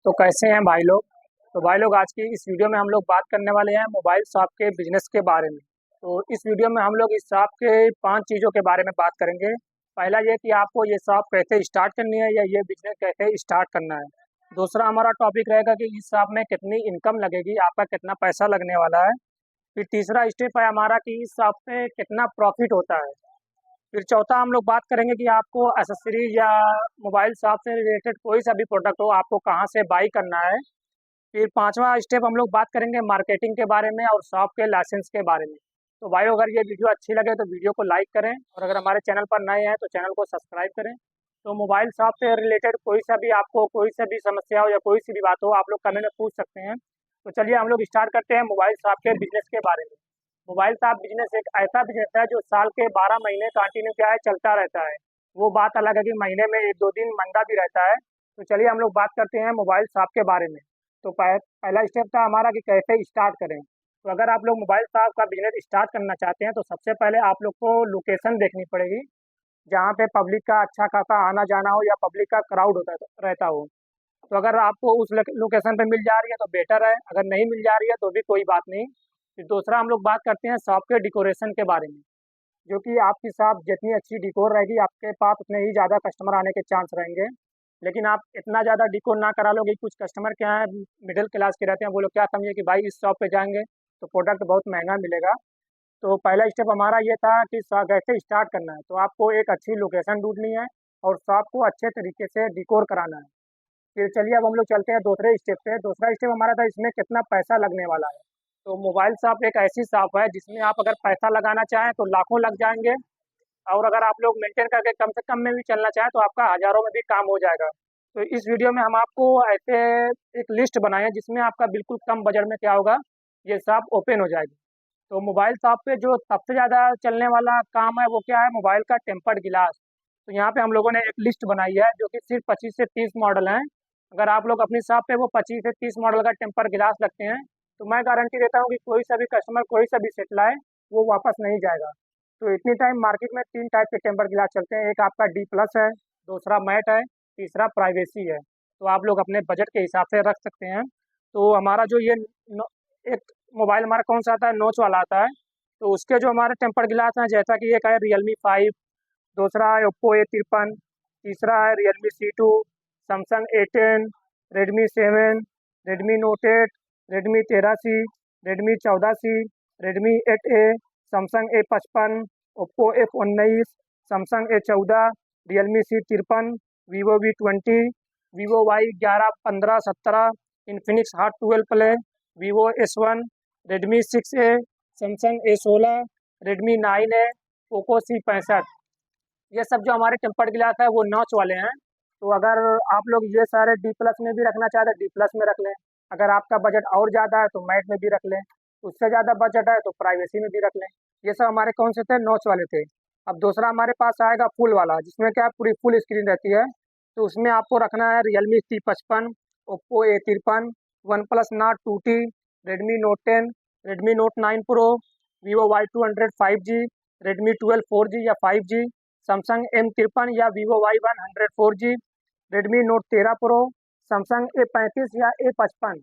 तो कैसे हैं भाई लोग। तो भाई लोग, आज की इस वीडियो में हम लोग बात करने वाले हैं मोबाइल शॉप के बिजनेस के बारे में। तो इस वीडियो में हम लोग इस शॉप के 5 चीज़ों के बारे में बात करेंगे। पहला ये कि आपको ये शॉप कैसे स्टार्ट करनी है या ये बिजनेस कैसे स्टार्ट करना है। दूसरा हमारा टॉपिक रहेगा कि इस शॉप में कितनी इनकम लगेगी, आपका कितना पैसा लगने वाला है। फिर तीसरा स्टेप है हमारा कि इस शॉप पे कितना प्रॉफिट होता है। फिर चौथा हम लोग बात करेंगे कि आपको एसेसरीज या मोबाइल शॉप से रिलेटेड कोई सा भी प्रोडक्ट हो, आपको कहाँ से बाई करना है। फिर पांचवा स्टेप हम लोग बात करेंगे मार्केटिंग के बारे में और शॉप के लाइसेंस के बारे में। तो भाई, अगर ये वीडियो अच्छी लगे तो वीडियो को लाइक करें, और अगर हमारे चैनल पर नए हैं तो चैनल को सब्सक्राइब करें। तो मोबाइल शॉप से रिलेटेड कोई सा भी आपको कोई सा भी समस्या हो या कोई सी भी बात हो, आप लोग कमेंट में पूछ सकते हैं। तो चलिए हम लोग स्टार्ट करते हैं मोबाइल शॉप के बिजनेस के बारे में। मोबाइल शॉप बिजनेस एक ऐसा बिजनेस है जो साल के 12 महीने कंटिन्यू क्या है चलता रहता है। वो बात अलग है कि महीने में एक दो दिन मंदा भी रहता है। तो चलिए हम लोग बात करते हैं मोबाइल शॉप के बारे में। तो पहला स्टेप था हमारा कि कैसे स्टार्ट करें। तो अगर आप लोग मोबाइल शॉप का बिजनेस स्टार्ट करना चाहते हैं तो सबसे पहले आप लोग को लोकेशन देखनी पड़ेगी, जहाँ पे पब्लिक का अच्छा खासा आना जाना हो या पब्लिक का क्राउड होता रहता हो। तो अगर आपको उस लोकेशन पे मिल जा रही है तो बेटर है, अगर नहीं मिल जा रही है तो भी कोई बात नहीं। फिर दूसरा हम लोग बात करते हैं शॉप के डेकोरेशन के बारे में, जो कि आपकी शॉप जितनी अच्छी डिकोर रहेगी आपके पास उतने ही ज़्यादा कस्टमर आने के चांस रहेंगे। लेकिन आप इतना ज़्यादा डिकोर ना करा लोगे, कुछ कस्टमर क्या है मिडिल क्लास के रहते हैं, वो लोग क्या समझे कि भाई इस शॉप पे जाएंगे तो प्रोडक्ट बहुत महंगा मिलेगा। तो पहला स्टेप हमारा ये था कि कैसे स्टार्ट करना है। तो आपको एक अच्छी लोकेशन ढूंढनी है और शॉप को अच्छे तरीके से डिकोर कराना है। फिर चलिए अब हम लोग चलते हैं दूसरे स्टेप पे। दूसरा स्टेप हमारा था इसमें कितना पैसा लगने वाला है। तो मोबाइल शॉप एक ऐसी शॉप है जिसमें आप अगर पैसा लगाना चाहें तो लाखों लग जाएंगे, और अगर आप लोग मेंटेन करके कम से कम में भी चलना चाहें तो आपका हज़ारों में भी काम हो जाएगा। तो इस वीडियो में हम आपको ऐसे एक लिस्ट बनाए हैं जिसमें आपका बिल्कुल कम बजट में क्या होगा, ये शॉप ओपन हो जाएगी। तो मोबाइल शॉप पे जो सबसे ज़्यादा चलने वाला काम है वो क्या है, मोबाइल का टेम्पर्ड गिलास। तो यहाँ पे हम लोगों ने एक लिस्ट बनाई है जो कि सिर्फ 25 से 30 मॉडल हैं। अगर आप लोग अपनी शॉप पे वो 25 से 30 मॉडल का टेम्पर गिलास रखते हैं तो मैं गारंटी देता हूँ कि कोई सा भी कस्टमर कोई सा भी सेट लाए वो वापस नहीं जाएगा। तो इतनी टाइम मार्केट में 3 टाइप के टेम्पर गिलास चलते हैं, एक आपका D+ है, दूसरा मैट है, तीसरा प्राइवेसी है। तो आप लोग अपने बजट के हिसाब से रख सकते हैं। तो हमारा जो ये एक मोबाइल हमारा कौन सा आता है, नोच वाला आता है। तो उसके जो हमारे टेम्पर गिलास हैं, जैसा कि एक है Realme 5, दूसरा है Oppo A53, तीसरा है Realme C2, Samsung A10, Redmi 7, Redmi Note 8, Redmi 13C, Redmi 14C, Redmi 8A, Samsung A55, Oppo F19, Samsung A14, Realme C53, Vivo V20, Vivo Y11, 15, 17, Infinix Hot 12 Play, Vivo S1, Redmi 6A, Samsung A16, Redmi 9A, Poco C65। ये सब जो हमारे tempered गिलास है वो notch वाले हैं। तो अगर आप लोग ये सारे D+ में भी रखना चाहते हैं D+ में रख लें, अगर आपका बजट और ज़्यादा है तो मैट में भी रख लें, उससे ज़्यादा बजट है तो प्राइवेसी में भी रख लें। ये सब हमारे कौन से थे, नॉच वाले थे। अब दूसरा हमारे पास आएगा फुल वाला, जिसमें क्या पूरी फुल स्क्रीन रहती है। तो उसमें आपको रखना है Realme C55, Oppo A53, OnePlus Nord 2T, Redmi Note 10, Redmi Note 9 Pro, Vivo Y200 5G, Redmi 12 4G या 5G, Samsung M53 या Vivo Y100 4G, Redmi Note 13 Pro, Samsung A35 या A55।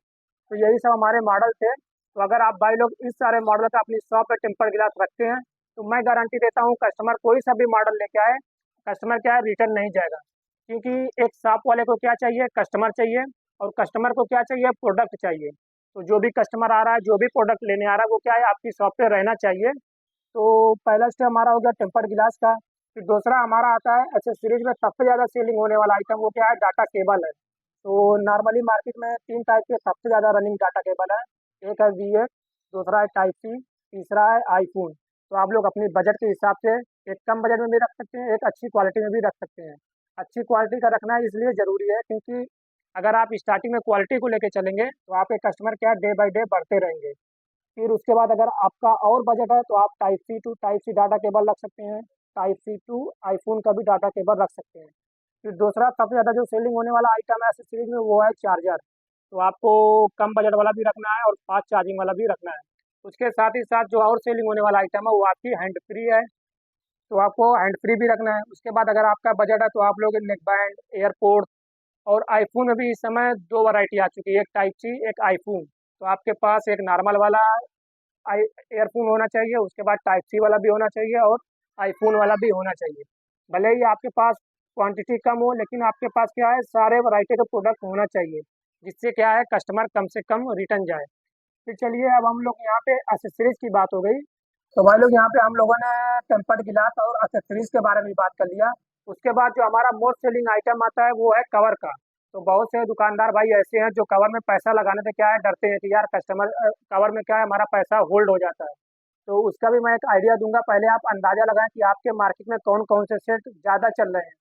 तो यही सब हमारे मॉडल थे। तो अगर आप भाई लोग इस सारे मॉडल का अपनी शॉप पे टेम्पर गिलास रखते हैं तो मैं गारंटी देता हूँ कस्टमर कोई सा भी मॉडल लेके आए, कस्टमर क्या है रिटर्न नहीं जाएगा। क्योंकि एक शॉप वाले को क्या चाहिए, कस्टमर चाहिए, और कस्टमर को क्या चाहिए, प्रोडक्ट चाहिए। तो जो भी कस्टमर आ रहा है, जो भी प्रोडक्ट लेने आ रहा है, वो क्या है आपकी शॉप पे रहना चाहिए। तो पहला स्टेप हमारा हो गया टेम्पर्ड गिलास का। फिर दूसरा हमारा आता है एक्सेसरीज में सबसे ज़्यादा सेलिंग होने वाला आइटम, वो क्या है, डाटा केबल है। तो नॉर्मली मार्केट में 3 टाइप के सबसे ज़्यादा रनिंग डाटा केबल है। एक है VX, दूसरा है Type-C, तीसरा है iPhone। तो आप लोग अपनी बजट के हिसाब से एक कम बजट में भी रख सकते हैं, एक अच्छी क्वालिटी में भी रख सकते हैं। अच्छी क्वालिटी का रखना इसलिए ज़रूरी है क्योंकि अगर आप स्टार्टिंग में क्वालिटी को लेकर चलेंगे तो आपके कस्टमर क्या डे बाई डे बढ़ते रहेंगे। फिर उसके बाद अगर आपका और बजट है तो आप टाइप सी डाटा केबल रख सकते हैं, Type-C to आईफोन का भी डाटा केबल रख सकते हैं। फिर दूसरा सबसे ज़्यादा जो सेलिंग होने वाला आइटम है सीरीज में वो है चार्जर। तो आपको कम बजट वाला भी रखना है और फास्ट चार्जिंग वाला भी रखना है। उसके साथ ही साथ जो और सेलिंग होने वाला आइटम है वो आपकी हैंड फ्री है। तो आपको हैंड फ्री भी रखना है। उसके बाद अगर आपका बजट है तो आप लोग नेक बैंड, एयरपोर्ट और आईफोन में भी इस समय दो वैरायटी आ चुकी है, एक टाइप सी एक आईफोन। तो आपके पास एक नॉर्मल वाला आई ईयरफोन होना चाहिए, उसके बाद टाइप सी वाला भी होना चाहिए और आईफोन वाला भी होना चाहिए। भले ही आपके पास क्वांटिटी कम हो, लेकिन आपके पास क्या है, सारे वैरायटी का प्रोडक्ट होना चाहिए, जिससे क्या है कस्टमर कम से कम रिटर्न जाए। फिर चलिए अब हम लोग यहाँ पे एसेसरीज की बात हो गई। तो भाई लोग यहाँ पे हम लोगों ने टेम्पर्ड गिलास और एसेसरीज के बारे में बात कर लिया। उसके बाद जो हमारा मोस्ट सेलिंग आइटम आता है वो है कवर का। तो बहुत से दुकानदार भाई ऐसे हैं जो कवर में पैसा लगाने से क्या है डरते हैं कि यार कस्टमर कवर में क्या है हमारा पैसा होल्ड हो जाता है। तो उसका भी मैं एक आइडिया दूंगा। पहले आप अंदाजा लगाएं कि आपके मार्केट में कौन कौन से सेट ज़्यादा चल रहे हैं,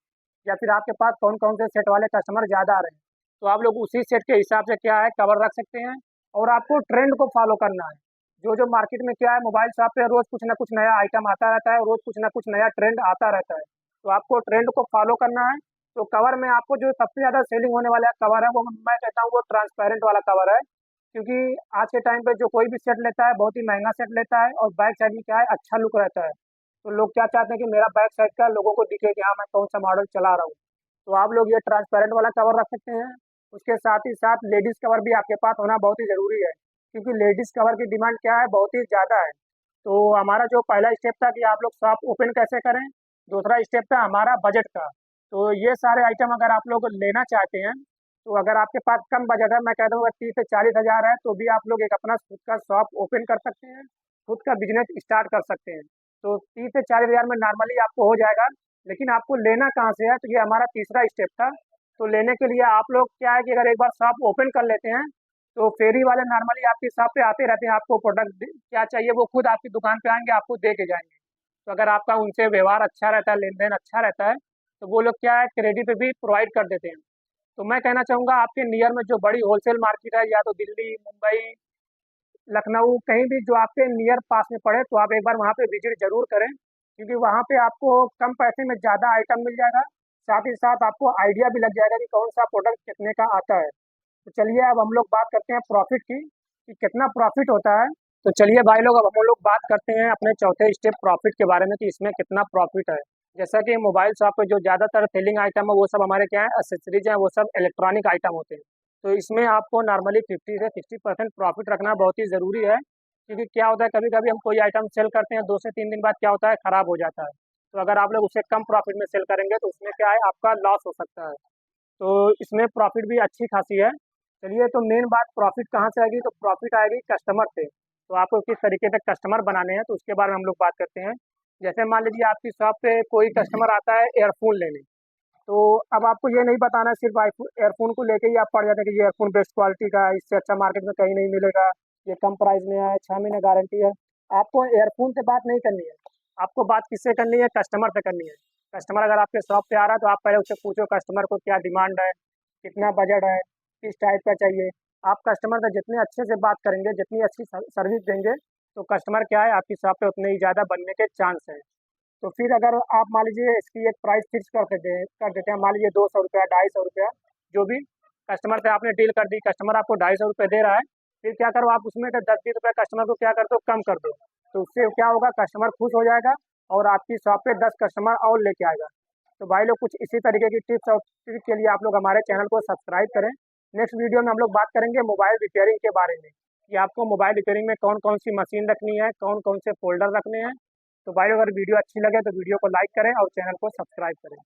या फिर आपके पास कौन कौन से सेट वाले कस्टमर ज़्यादा आ रहे हैं। तो आप लोग उसी सेट के हिसाब से क्या है कवर रख सकते हैं। और आपको ट्रेंड को फॉलो करना है। जो जो मार्केट में क्या है मोबाइल शॉप पे रोज कुछ ना कुछ नया आइटम आता रहता है, रोज कुछ ना कुछ नया ट्रेंड आता रहता है। तो आपको ट्रेंड को फॉलो करना है। तो कवर में आपको जो सबसे ज़्यादा सेलिंग होने वाला कवर है वो मैं कहता हूँ वो ट्रांसपेरेंट वाला कवर है। क्योंकि आज के टाइम पे जो कोई भी सेट लेता है बहुत ही महंगा सेट लेता है, और बैक साइड में क्या है अच्छा लुक रहता है। तो लोग क्या चाहते हैं कि मेरा बैक साइड का लोगों को दिखे कि हाँ मैं कौन सा मॉडल चला रहा हूँ। तो आप लोग ये ट्रांसपेरेंट वाला कवर रख सकते हैं। उसके साथ ही साथ लेडीज़ कवर भी आपके पास होना बहुत ही ज़रूरी है, क्योंकि लेडीज़ कवर की डिमांड क्या है बहुत ही ज़्यादा है। तो हमारा जो पहला स्टेप था कि आप लोग शॉप ओपन कैसे करें, दूसरा स्टेप था हमारा बजट का। तो ये सारे आइटम अगर आप लोग लेना चाहते हैं, तो अगर आपके पास कम बजट है, मैं कहता हूँ 30 से 40 हज़ार है, तो भी आप लोग एक अपना खुद का शॉप ओपन कर सकते हैं, खुद का बिजनेस स्टार्ट कर सकते हैं। तो 30 से 40 हज़ार में नॉर्मली आपको हो जाएगा। लेकिन आपको लेना कहाँ से है, तो ये हमारा तीसरा स्टेप था। तो लेने के लिए आप लोग क्या है कि अगर एक बार शॉप ओपन कर लेते हैं, तो फेरी वाले नॉर्मली आपकी शॉप पे आते रहते हैं, आपको प्रोडक्ट क्या चाहिए वो खुद आपकी दुकान पे आएंगे, आपको दे के जाएंगे। तो अगर आपका उनसे व्यवहार अच्छा रहता है, लेन देन अच्छा रहता है, तो वो लोग क्या है क्रेडिट पे भी प्रोवाइड कर देते हैं। तो मैं कहना चाहूँगा आपके नियर में जो बड़ी होलसेल मार्केट है, या तो दिल्ली, मुंबई, लखनऊ, कहीं भी जो आपके नियर पास में पड़े, तो आप एक बार वहाँ पे विजिट जरूर करें। क्योंकि वहाँ पे आपको कम पैसे में ज़्यादा आइटम मिल जाएगा, साथ ही साथ आपको आइडिया भी लग जाएगा कि कौन सा प्रोडक्ट कितने का आता है। तो चलिए अब हम लोग बात करते हैं प्रॉफिट की, कि कितना प्रॉफिट होता है। तो चलिए भाई लोग अब हम लोग बात करते हैं अपने चौथे स्टेप प्रॉफिट के बारे में, कि इसमें कितना प्रॉफिट है। जैसा कि मोबाइल शॉप पे जो ज़्यादातर सेलिंग आइटम है वो सब हमारे क्या है एसेसरीज हैं, वो सब इलेक्ट्रॉनिक आइटम होते हैं। तो इसमें आपको नॉर्मली 50 से 60% प्रॉफिट रखना बहुत ही ज़रूरी है। क्योंकि क्या होता है कभी कभी हम कोई आइटम सेल करते हैं, 2 से 3 दिन बाद क्या होता है ख़राब हो जाता है। तो अगर आप लोग उसे कम प्रॉफिट में सेल करेंगे तो उसमें क्या है आपका लॉस हो सकता है। तो इसमें प्रॉफिट भी अच्छी खासी है। चलिए तो मेन बात प्रॉफिट कहाँ से आएगी, तो प्रॉफिट आएगी कस्टमर से। तो आपको किस तरीके से कस्टमर बनाने हैं तो उसके बारे में हम लोग बात करते हैं। जैसे मान लीजिए आपकी शॉप पे कोई कस्टमर आता है एयरफोन लेने। तो अब आपको ये नहीं बताना है सिर्फ आईफोन एयरफोन को लेके ही आप पड़ जाते हैं कि ये एयरफोन बेस्ट क्वालिटी का है, इससे अच्छा मार्केट में कहीं नहीं मिलेगा, ये कम प्राइस में है, 6 महीने गारंटी है। आपको एयरफोन से बात नहीं करनी है, आपको बात किससे करनी है, कस्टमर से करनी है। कस्टमर अगर आपके शॉप पे आ रहा है तो आप पहले उससे पूछो कस्टमर को क्या डिमांड है, कितना बजट है, किस टाइप का चाहिए। आप कस्टमर से जितने अच्छे से बात करेंगे, जितनी अच्छी सर्विस देंगे, तो कस्टमर क्या है आपकी शॉप पे उतने ही ज़्यादा बनने के चांस है। तो फिर अगर आप मान लीजिए इसकी एक प्राइस फिक्स कर देते हैं, मान लीजिए 200 रुपया, 250 रुपया, जो भी कस्टमर से आपने डील कर दी, कस्टमर आपको 250 रुपये दे रहा है। फिर क्या करो आप उसमें से 10-20 रुपये कस्टमर को क्या कर दो कम कर दो। तो उससे क्या होगा कस्टमर खुश हो जाएगा, और आपकी शॉप पे 10 कस्टमर और लेके आएगा। तो भाई लोग कुछ इसी तरीके की टिप्स और ट्रिक के लिए आप लोग हमारे चैनल को सब्सक्राइब करें। नेक्स्ट वीडियो में हम लोग बात करेंगे मोबाइल रिपेयरिंग के बारे में, कि आपको मोबाइल रिपेयरिंग में कौन कौन सी मशीन रखनी है, कौन कौन से फोल्डर रखने हैं। तो भाई अगर वीडियो अच्छी लगे तो वीडियो को लाइक करें और चैनल को सब्सक्राइब करें।